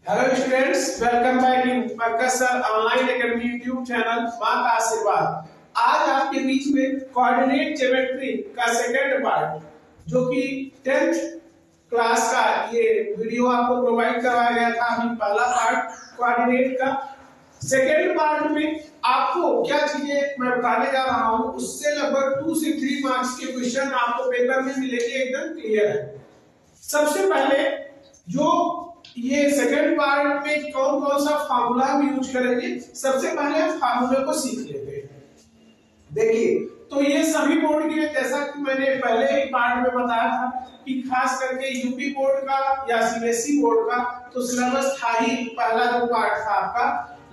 Hello students, welcome back in परकस sir online academy YouTube channel मां का आशीर्वाद। आज आपके बीच में कोऑर्डिनेट ज्योमेट्री का सेकंड पार्ट जो कि 10th क्लास का ये वीडियो आपको प्रोवाइड करवाया गया था। अभी पहला पार्ट कोऑर्डिनेट का, सेकंड पार्ट में आपको क्या चीजें मैं बताने जा रहा हूं उससे लगभग 2 से 3 मार्क्स के क्वेश्चन आपको पेपर में मिलेंगे, एकदम क्लियर है। सबसे पहले जो ये सेकंड पार्ट में कौन कौन सा फार्मूला हम यूज करेंगे, सबसे पहले हम फार्मूले को सीख लेते हैं। देखिए, तो ये सभी बोर्ड के, जैसा कि मैंने पहले ही पार्ट में बताया था कि खास करके यूपी बोर्ड का या सीबीएसई बोर्ड का तो सिलेबस था ही, पहला जो पार्ट था आपका।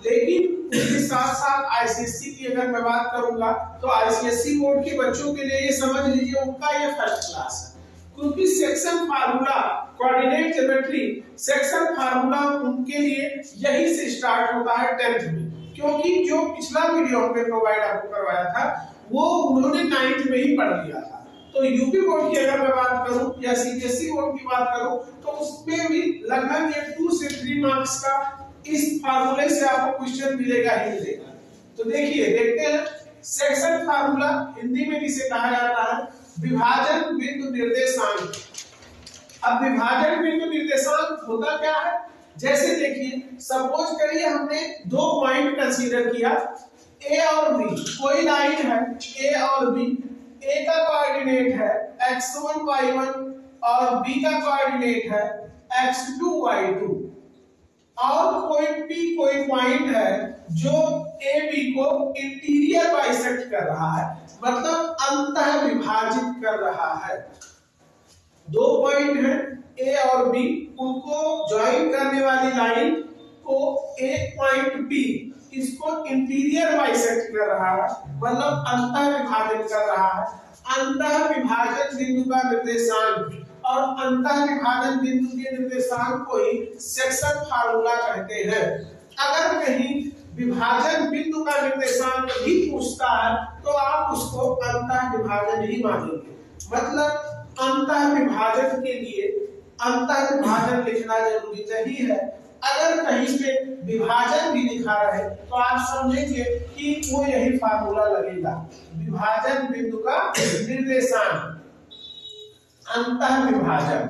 लेकिन उसके साथ साथ आईसीएसई की अगर मैं बात करूंगा तो आईसीएसई बोर्ड के बच्चों के लिए ये समझ लीजिए उनका ये फर्स्ट क्लास है, क्योंकि section formula coordinate geometry section formula उनके लिए यही से स्टार्ट होता है 10th में। क्योंकि जो पिछला वीडियो हमने प्रोवाइड आपको करवाया था वो उन्होंने 9th में ही पढ़ लिया था। तो यूपी बोर्ड की अगर मैं बात करूं या सीबीएसई बोर्ड की बात करूं तो उसमें भी लगभग ये 2 से 3 मार्क्स का इस फार्मूले से आपको क्वेश्चन मिलेगा ही मिलेगा। तो देखिए, देखते हैं सेक्शन फार्मूला हिंदी में जिसे कहा जाता है विभाजन बिंदु निर्देशांक। अब विभाजन बिंदु निर्देशांक होता क्या है, जैसे देखिए सपोज करिए हमने 2 पॉइंट कंसीडर किया, ए और बी, कोई लाइन है ए और बी, ए का कोऑर्डिनेट है x1 y1 और बी का कोऑर्डिनेट है x2 y2, और कोई पॉइंट है जो ए बी को इंटीरियर बाइसेक्ट कर रहा है, मतलब अंतः विभाजित कर रहा है। 2 पॉइंट है ए और बी, उनको ज्वाइन करने वाली लाइन को एक पॉइंट बी इसको इंटीरियर बाइसेक्ट कर रहा है, मतलब अंतः विभाजित कर रहा है। अंतः विभाजन बिंदु का निर्देशांक और अंतः विभाजन बिंदु के निर्देशांक को ही सेक्शन फार्मूला कहते हैं। अगर कहीं विभाजन बिंदु का निर्देशांक भी पूछता है तो आप उसको अंतः विभाजन ही मानेंगे, मतलब अंतः विभाजन के लिए अंतः विभाजन लिखना जरूरी नहीं है। अगर कहीं पे विभाजन भी लिखा रहे तो आप समझेंगे कि वो यही फार्मूला लगेगा, विभाजन बिंदु का निर्देशांक अंतः विभाजन।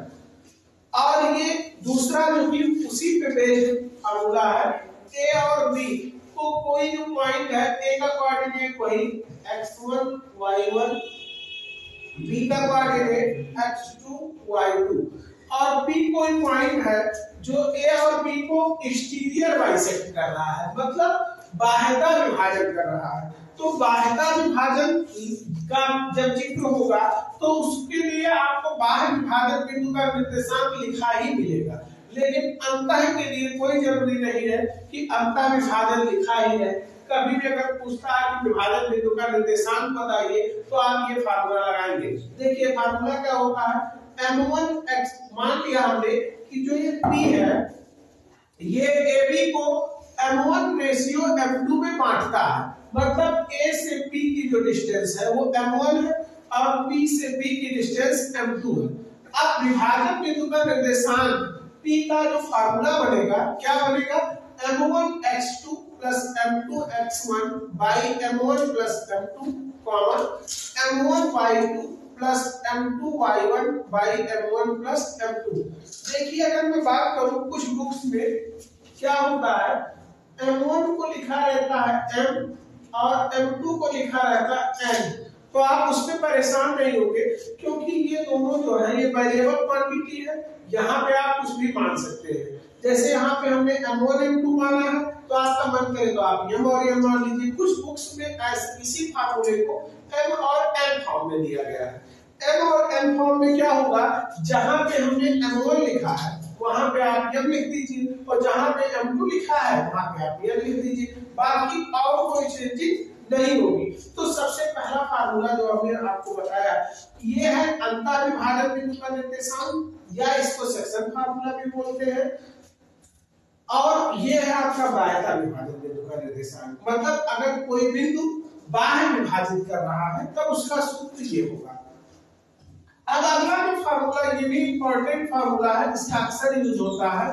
और ये दूसरा जो कि उसी पे बेस्ड फार्मूला है, ए और बी को कोई जो पॉइंट है, ए का कोऑर्डिनेट वही x1 y1, बी का कोऑर्डिनेट x2 y2, और बी कोई पॉइंट है जो ए और बी को एक्सटीरियर बाइसेक्ट कर रहा है, मतलब बाह्यता विभाजन कर रहा है। तो बाह्यता विभाजन का जब जिक्र होगा तो उसके लिए आपको बाह्य विभाजन बिंदु का निर्देशांक लिखा ही मिलेगा, लेकिन अंतः के लिए कोई जरूरी नहीं है कि अंतः विभाजन लिखा ही है। कभी भी अगर पूछता है कि विभाजन बिंदु का निर्देशांक बताइए तो आप ये फार्मूला लगाएंगे। देखिए फार्मूला क्या होता है, m1x, मान लिया हमने कि जो ये p है ये ab को m1 रेशियो m2 में बांटता है, मतलब a से p की जो डिस्टेंस है वो m1 है और p से b की डिस्टेंस m2 है। अब विभाजन बिंदु का निर्देशांक p का जो फार्मूला बनेगा क्या बनेगा, m1x2 plus m2x1 by m1 plus m2 common m1y2 plus m2y1 by m1 plus m2। देखिए अगर मैं बात करूं कुछ बुक्स में क्या होता है, m1 को लिखा रहता है m और m2 को लिखा रहता है n, तो आप उसमें परेशान नहीं होंगे क्योंकि ये दोनों जो है ये वेरिएबल क्वांटिटी है, यहाँ पे आप कुछ भी मान सकते हैं। जैसे यहाँ पे हमने m1 m2 माना है तो आपका मन करे तो आप m और n मान लीजिए। कुछ बुक्स में इसी फार्मूले को m और n फॉर्म में दिया गया है। m और n फॉर्म में क्या होगा, जहां पे हमने m1 लिखा है वहां पे आप m लिख दीजिए और जहां पे m2 लिखा है वहां पे आप n लिख दीजिए, बाकी और कोई चेंजिंग नहीं होगी। तो सबसे पहला फार्मूला जो हमने आपको बताया ये है अंतः विभाजन बिंदु का निर्देशांक, या इसको सेक्शन फार्मूला भी बोलते हैं, और ये है आपका बाह्यता विभाजन बिंदु का निर्देशांक, मतलब अगर कोई बिंदु बाह्य विभाजित कर रहा है तब उसका सूत्र ये होगा। अब अगला जो फार्मूला, ये भी इंपॉर्टेंट फार्मूला है, इसका अक्सर यूज होता है,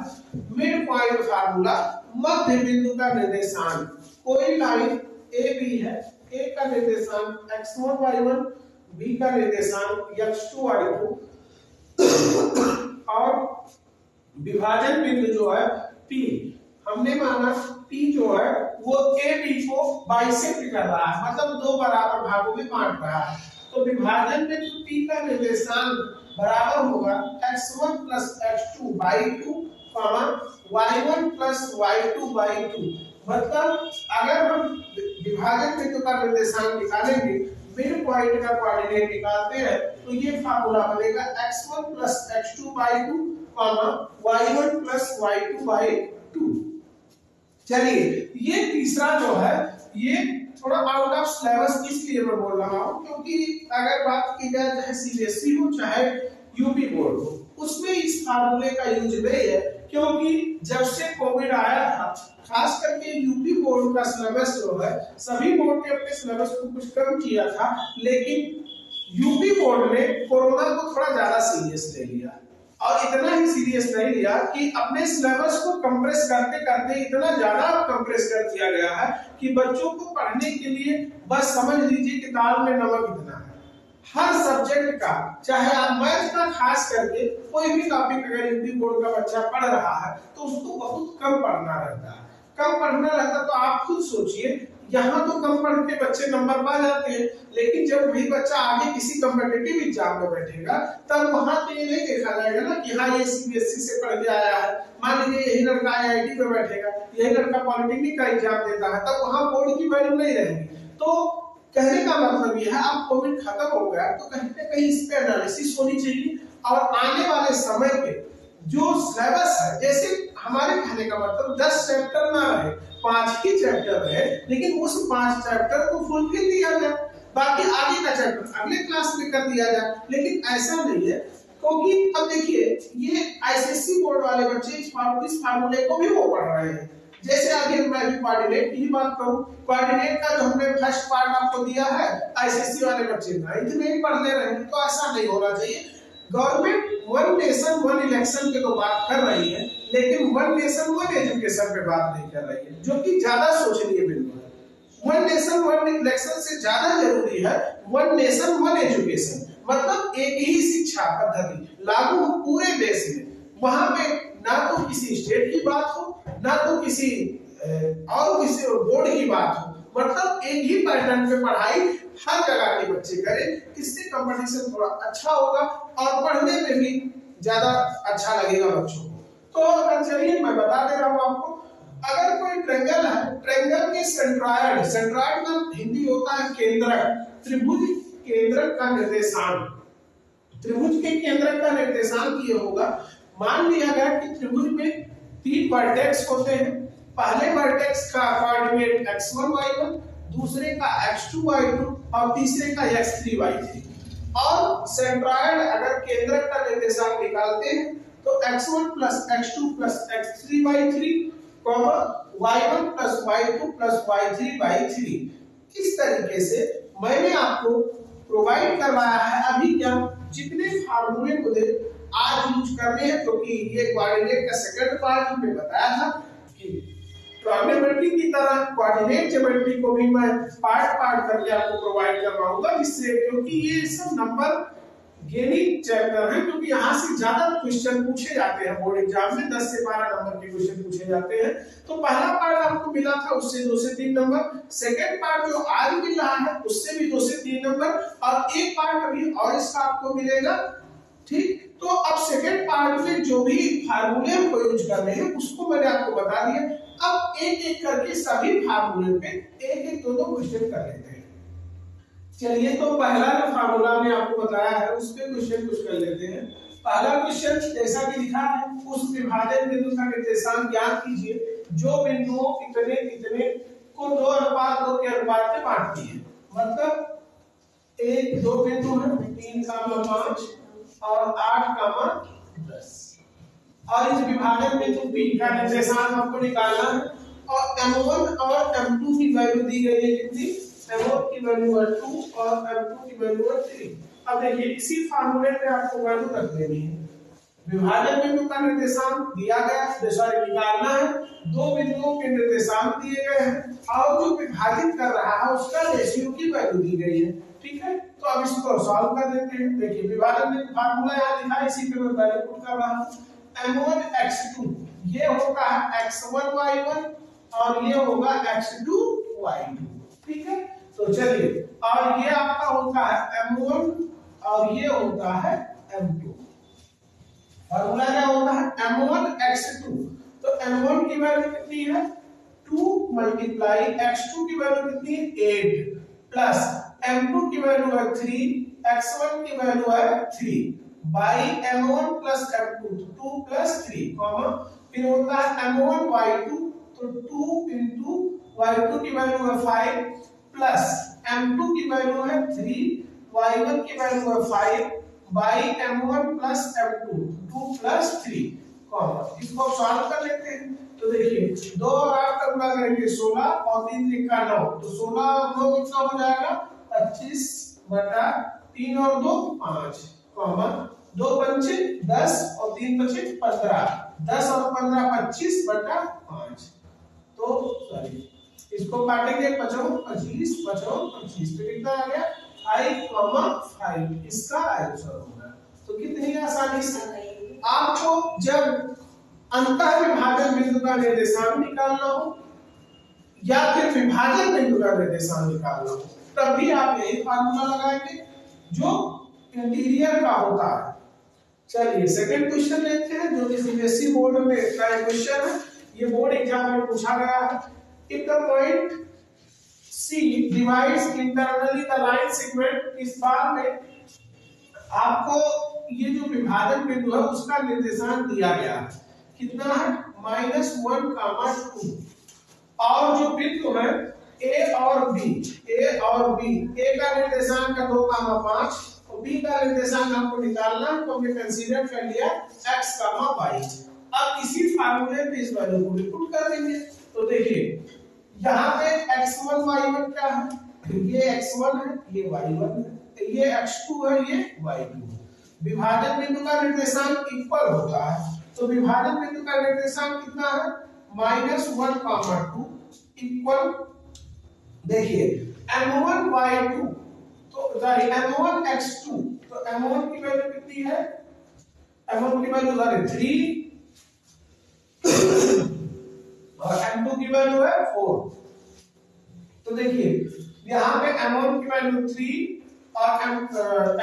मिड पॉइंट फार्मूला, मध्य बिंदु का निर्देशांक। कोई लाइन ए बी है, ए का निर्देशांक x1 y1, बी का निर्देशांक x2 y2 और विभाजन बिंदु जो है P, हमने माना P जो है वो ए बी को बाइसेक्ट कर रहा है, मतलब दो बराबर भागों में बांट रहा है। तो विभाजन में जो P का निर्देशांक बराबर होगा x1 plus x2 by 2, y1 plus y2 by 2। मतलब अगर हम विभाजन बिंदु का निर्देशांक निकालेंगे, मिड पॉइंट का कोऑर्डिनेट निकालते हैं, तो ये फार्मूला बनेगा x1 plus x2 by 2, y1 plus y2 by 2। चलिए, ये तीसरा जो है ये थोड़ा आउट ऑफ सिलेबस इसलिए मैं बोल रहा हूँ क्योंकि अगर बात की जाए चाहे सीबीएसई हो चाहे यूपी बोर्ड हो, उसमें इस फार्मूले का यूज नहीं है, क्योंकि जब से कोविड आया था, खास करके यूपी बोर्ड का सिलेबस जो है, सभी बोर्ड ने अपने सिलेबस को कुछ कम किया था, लेकिन यूपी बोर्ड ने कोरोना को थोड़ा ज्यादा सीरियस ले लिया, और इतना ही सीरियस नहीं लिया कि अपने सिलेबस को कंप्रेस करते करते इतना ज्यादा कंप्रेस कर दिया गया है कि बच्चों को पढ़ने के लिए बस समझ लीजिए कि दाल में नमक इतना है। हर सब्जेक्ट का, चाहे आप मैथ का खास करके कोई भी टॉपिक अगर यूपी बोर्ड का बच्चा पढ़ रहा है तो उसको बहुत कम पढ़ना रहता है। कम पढ़ना रहता तो आप खुद सोचिए, यहाँ तो कम पढ़ के बच्चे नंबर पा जाते हैं, लेकिन जब वही बच्चा आगे किसी कॉम्पिटिटिव एग्जाम में बैठेगा तब वहां तो ये नहीं देखा जाएगा ना कि हाँ ये सीबीएसई से पढ़ के आया है। मान लीजिए यही लड़का आईआईटी में बैठेगा, यही लड़का पॉलिटेक्निक का एग्जाम देता है, तब वहां बोर्ड की वैल्यू नहीं रहेगी। तो कहने का मतलब यह है, अब कोविड खत्म हो गया तो कहीं ना कहीं इस पे एनालिसिस होनी चाहिए, और आने वाले समय पे जो सिलेबस है, जैसे हमारे कहने का मतलब 10 चैप्टर ना रहे, 5 ही चैप्टर रहे, लेकिन उस 5 चैप्टर को फुलफिल किया जाए, बाकी आगे का चैप्टर अगले क्लास में कर दिया जाए। लेकिन ऐसा नहीं है, क्योंकि अब देखिए ये आईसीएसई बोर्ड वाले बच्चे इस फार्मूले को भी वो पढ़ रहे हैं। जैसे अभी मैं भी कोऑर्डिनेट की बात करूं, कोऑर्डिनेट का जो हमने फर्स्ट पार्ट आपको दिया है, आईसीएसई वाले बच्चे 9th में ही पढ़ ले रहे हैं, तो ऐसा नहीं होना चाहिए। Government one nation one election पे तो बात कर रही है, लेकिन वन नेशन वन एजुकेशन पे बात नहीं कर रही है, जो कि ज्यादा सोचनीय बिंदु है। वन नेशन वन इलेक्शन से ज्यादा जरूरी है वन नेशन वन एजुकेशन, मतलब एक ही शिक्षा पद्धति लागू हो पूरे देश में। वहां पे ना तो किसी स्टेट की बात हो, ना तो किसी और किसी बोर्ड की बात हो, मतलब एक ही पैटर्न पे पढ़ाई हर जगह के बच्चे करें। इससे कंपटीशन थोड़ा अच्छा होगा और पढ़ने में भी ज्यादा अच्छा लगेगा बच्चों को। तो चलिए मैं बता दे रहा हूँ आपको, अगर कोई ट्रायंगल है, ट्रायंगल के सेंट्रॉयड, सेंट्रॉयड का हिंदी होता है केंद्रक, त्रिभुज केंद्रक का निर्देशांक, त्रिभुज के केंद्रक का निर्देशांक ये होगा। मान लिया गया कि त्रिभुज में 3 वर्टेक्स होते हैं, पहले वर्टेक्स का कोऑर्डिनेट x1 y1, दूसरे का x2 y2 और तीसरे का x3 y3, और सेंट्रॉयड अगर केंद्रक का निर्देशांक निकालते हैं तो x1 plus x2 plus x3 y3, y1 plus y2 plus y3 y3। इस तरीके से मैंने आपको प्रोवाइड करवाया है। अभी क्या जितने फार्मूले मुझे आज यूज करने हैं, क्योंकि ये कोऑर्डिनेट का सेकंड पार्ट हमने बताया था कि ट्रिग्नोमेट्री की तरह कोऑर्डिनेट ज्योमेट्री को भी मैं पार्ट पार्ट करके आपको प्रोवाइड करवाऊंगा, जिससे क्योंकि ये सब नंबर गेनिंग चैप्टर है, क्योंकि यहाँ से ज्यादा क्वेश्चन पूछे जाते हैं बोर्ड एग्जाम में, 10 से 12 नंबर के क्वेश्चन पूछे जाते हैं। तो पहला पार्ट आपको मिला था उससे 2 से 3 नंबर, सेकंड पार्ट जो आज मिल रहा है उससे भी 2 से 3 नंबर, और एक पार्ट अभी और इसका आपको मिलेगा। ठीक, तो अब सेकंड पार्ट में जो भी फार्मूले को यूज करने हैं उसको मैंने आपको बता दिया। अब एक एक करके सभी फार्मूले पे एक एक दो क्वेश्चन कर लेते हैं। चलिए, तो पहला जो फार्मूला मैंने आपको बताया है उस पे क्वेश्चन कुछ कर लेते हैं। पहला क्वेश्चन जैसा कि लिखा है, उस विभाजन बिंदु का निर्देशांक ज्ञात कीजिए जो बिंदुओं इतने इतने को 2:2 के अनुपात में बांटती है। मतलब 1 2 बिंदु है, 3,5 और 8,10, और इस विभाजन बिंदु P का निर्देशांक आपको निकालना है, और M1 और M2 की वैल्यू दी गई है कितनी, M1 की वैल्यू है 2 और M2 की वैल्यू है 3। अब देखिए इसी फार्मूले में आपको वैल्यू रख देनी है। विभाजन बिंदु का निर्देशांक दिया गया, सॉरी निकालना है, दो बिंदुओं के निर्देशांक दिए गए हैं और जो विभाजित कर रहा है उसका रेशियो की वैल्यू दी गई है। ठीक है, तो अब इसको सॉल्व कर देते हैं। देखिए विभाजन बिंदु फार्मूला यहाँ लिखा है, इसी पे मैं वैल्यू पुट कर रहा हूँ। m1 x2 ये होगा x1 y1 और ये होगा x2 y2। ठीक है, तो चलिए, और ये आपका होता है m1 और ये होता है m2। फॉर्मूला क्या होता है m1 x2, तो m1 की वैल्यू कितनी है 2 मल्टीप्लाई x2 की वैल्यू कितनी है 8 प्लस m2 की वैल्यू है 3, x1 की वैल्यू है 3 by m1 plus m2 2 plus 3 comma फिर होता है m1 y2, तो 2 into y2 की वैल्यू है 5 प्लस m2 की वैल्यू है 3, y1 की वैल्यू है 5 by m1 plus m2 2 plus 3 comma इसको सॉल्व कर लेते हैं। तो देखिए 2 और 8 का गुणा करेंगे 16 और 3 3 9, तो 16 और 2 कितना हो जाएगा 25 बटा 3 और 2 5 कॉमा 2 पंचे 10 और 3 बचे 15, 10 और 15 25 बटा 5, तो सॉरी इसको काटेंगे 25 25 25, तो कितना आ गया 5, इसका आंसर होगा। तो कितनी आसानी से आपको जब अंतर विभाजन बिंदु का निर्देशांक निकालना हो या फिर विभाजन बिंदु का निर्देशांक निकालना हो तब भी आप यही फार्मूला लगाएंगे जो इंटीरियर का होता है। चलिए सेकंड क्वेश्चन लेते हैं जो कि सीबीएसई बोर्ड में का क्वेश्चन है, ये बोर्ड एग्जाम में पूछा गया है। If the point C divides internally the line segment, इस बार में आपको ये जो विभाजन बिंदु है उसका निर्देशांक दिया गया है, कितना है -1, 2 और जो बिंदु है A और B, A का निर्देशांक है 2, 5 और B का निर्देशांक आपको निकालना है, तो हमने कंसीडर कर लिया x, y। अब इसी फार्मूले पे इस वैल्यू को पुट कर देंगे। तो देखिए यहाँ पे x1 y1 क्या है, ये x1 है ये y1 है, ये x2 है ये y2 है। विभाजन बिंदु का निर्देशांक इक्वल होता है, तो विभाजन बिंदु का निर्देशांक कितना है -1, 2 इक्वल देखिए m1 y2, तो सॉरी m1 x2, तो m1 की वैल्यू कितनी है, m1 की वैल्यू 3 और m2 की वैल्यू है 4। तो देखिए यहाँ पे m1 की वैल्यू 3 और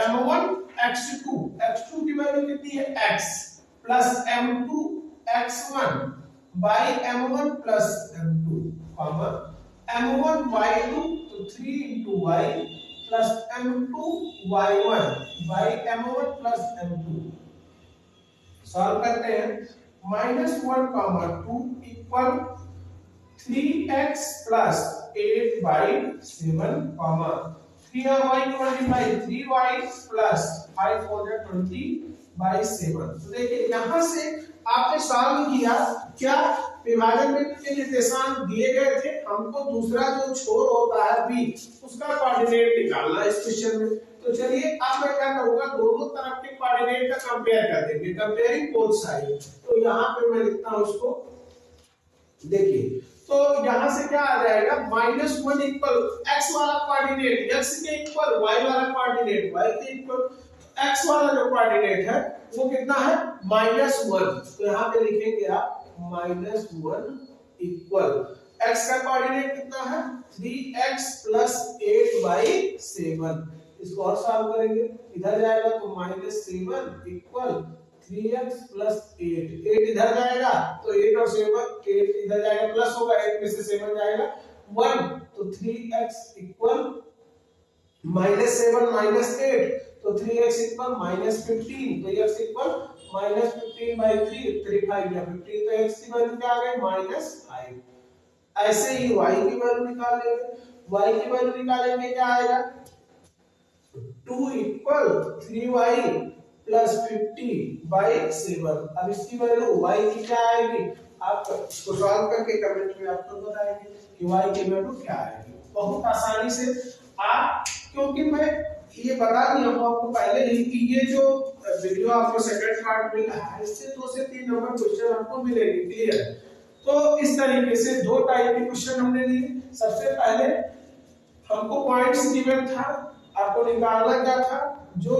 m1 x2 की वैल्यू कितनी है x plus m2 x1 by m1 plus m2 comma m1 y2, तो 3 into y plus m2 y1 by m1 plus m2। Solve करते हैं -1, 2 equal 3x plus 8 by 7 comma 3 और y को multiply 3y plus 5 4 20 by 7। तो देखिए यहाँ से आपने सॉल्व किया, क्या विभाजन बिंदु के निर्देशांक दिए गए थे, हमको दूसरा जो छोर होता है b उसका कोऑर्डिनेट निकालना है इस क्वेश्चन में। तो चलिए अब मैं क्या करूंगा, दोनों तरफ के कोऑर्डिनेट का कंपेयर कर देंगे, कंपेयरिंग बोथ साइड। तो यहाँ पे मैं लिखता हूँ इसको, देखिए तो यहाँ से क्या आ जाएगा -1 इक्वल x वाला कोऑर्डिनेट x के इक्वल y वाला कोऑर्डिनेट y के इक्वल x वाला जो कोऑर्डिनेट है वो कितना है -1। तो यहाँ पे लिखेंगे आप -1 इक्वल x का कोऑर्डिनेट कितना है 3x प्लस 8 बाई 7। इसको और सॉल्व करेंगे, इधर जाएगा तो -7 इक्वल 3x प्लस 8 इधर जाएगा तो 8 और 7 8 इधर जाएगा प्लस होगा, 8 में से 7 जाएगा 1, तो 3x इक्वल -7 -8, तो 3x इक्वल -15, तो x इक्वल -15 बाई 3 5 या 15, तो x की वैल्यू क्या आ गई -5। ऐसे ही y की वैल्यू निकाल लेंगे, y की वैल्यू निकालेंगे क्या आएगा 2 इक्वल 3y प्लस 50 बाई 7। अब इसकी वैल्यू y की क्या आएगी, आप इसको सॉल्व करके कमेंट में आपको बताएंगे कि y की वैल्यू क्या आएगी। बहुत आसानी से आप, क्योंकि मैं ये बता दिया हूँ आपको पहले ही कि ये जो वीडियो आपको सेकंड पार्ट मिल रहा है इससे 2 से 3 नंबर क्वेश्चन आपको मिलेंगे। क्लियर? तो इस तरीके से 2 टाइप के क्वेश्चन हमने लिए। सबसे पहले हमको पॉइंट्स गिवन था, आपको निकालना क्या था, जो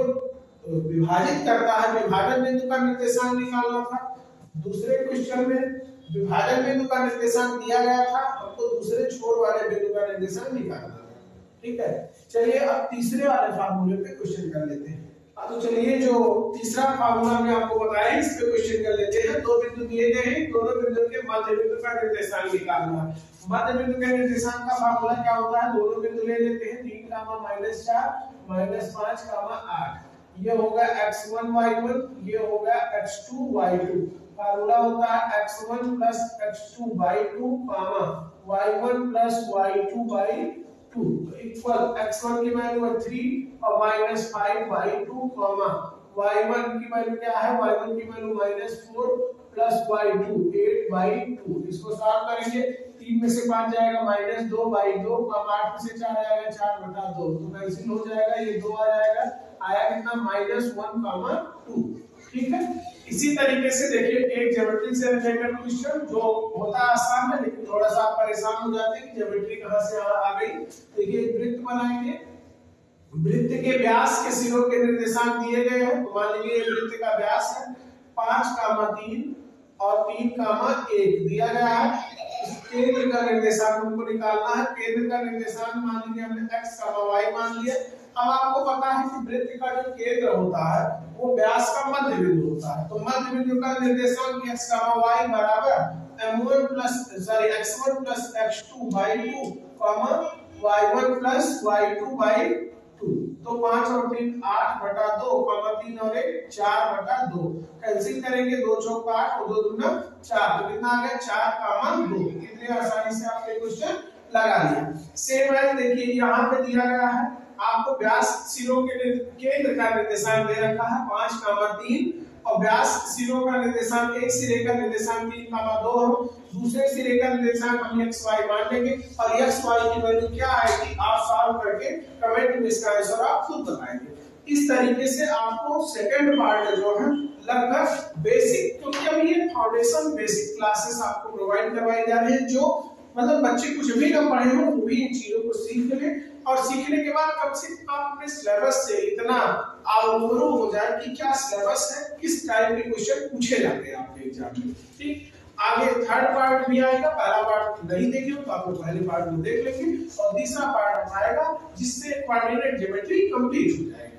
विभाजित करता है विभाजन बिंदु का निर्देशांक निकालना था। दूसरे क्वेश्चन में विभाजन बिंदु का निर्देशांक दिया गया था, हमको दूसरे छोर वाले बिंदु का निर्देशांक निकालना था। ठीक है, चलिए अब तीसरे वाले फार्मूले पे क्वेश्चन कर लेते हैं। तो चलिए जो तीसरा फार्मूला मैं आपको बताया इस पे क्वेश्चन कर लेते हैं। 2 बिंदु दिए गए हैं, दोनों बिंदु के मध्य बिंदु का निर्देशांक निकालना है। मध्य बिंदु के निर्देशांक का फार्मूला क्या होता है, दोनों बिंदु ले लेते हैं, 3, -4, -5, 8। ये होगा x1 y1, ये होगा x2 y2। फार्मूला होता है x1 + x2 y2, y1 + y2 2 equal x1 की वैल्यू है 3 और -5 y2, y1 की वैल्यू क्या है, y1 की वैल्यू -4 + y2 8/2। इसको सॉल्व करेंगे, 3 में से 5 जाएगा -2/2, 8 में से 4 आएगा 4/2, तो कैंसिल हो जाएगा, ये 2 आ जाएगा, आया कितना -1, 2। ठीक है, इसी तरीके से देखिए एक ज्योमेट्री से रिलेटेड क्वेश्चन जो होता आसान है लेकिन थोड़ा सा परेशान हो जाते हैं कि ज्योमेट्री कहां से आ गई। देखिए एक वृत्त बनाएंगे, वृत्त के व्यास के सिरों के निर्देशांक दिए गए हैं। तो मान लीजिए वृत्त का व्यास है 5, 3 और 3, 1 दिया गया है। केंद्र का निर्देशांक हमको निकालना है। केंद्र का निर्देशांक मान लीजिए हमने x, y मान लिया। अब आपको पता है कि वृत्त का जो केंद्र होता है वो व्यास का मध्य बिंदु होता है। तो मध्य बिंदु का निर्देशांक x, y बराबर x1 + x2/2, y1 + y2/2। तो 5 और 3 8/2, 3 और 1 4/2। कैंसिल करेंगे, 2 चौक 8 और 2 दूना 4, तो कितना आ गया 4, 2। कितने आसानी से आपने क्वेश्चन लगा लिया। सेम है, देखिए यहाँ पे दिया गया है आपको व्यास सिरों के केंद्र का निर्देशांक दे रखा है 5, 3 और व्यास सिरों का निर्देशांक, एक सिरे का निर्देशांक 3, 2 है, दूसरे सिरे का निर्देशांक हम x y मान लेंगे और x y की वैल्यू क्या आएगी आप सॉल्व करके कमेंट में इसका आंसर आप खुद बताएंगे। इस तरीके से आपको सेकंड पार्ट जो है लगभग बेसिक, क्योंकि अभी ये फाउंडेशन बेसिक क्लासेस आपको प्रोवाइड करवाई जा रही है, जो मतलब बच्चे कुछ भी ना पढ़े हो वो भी इन चीजों को सीख ले और सीखने के बाद कम से कम आप अपने सिलेबस से इतना अवगत हो जाए कि क्या सिलेबस है, किस टाइप के क्वेश्चन पूछे जाते हैं आपके एग्जाम में। ठीक, आगे थर्ड पार्ट भी आएगा। पहला पार्ट नहीं देखे हो तो आप पहले पार्ट में देख लेंगे और तीसरा पार्ट आएगा जिससे कोऑर्डिनेट ज्योमेट्री कंप्लीट हो जाएगा।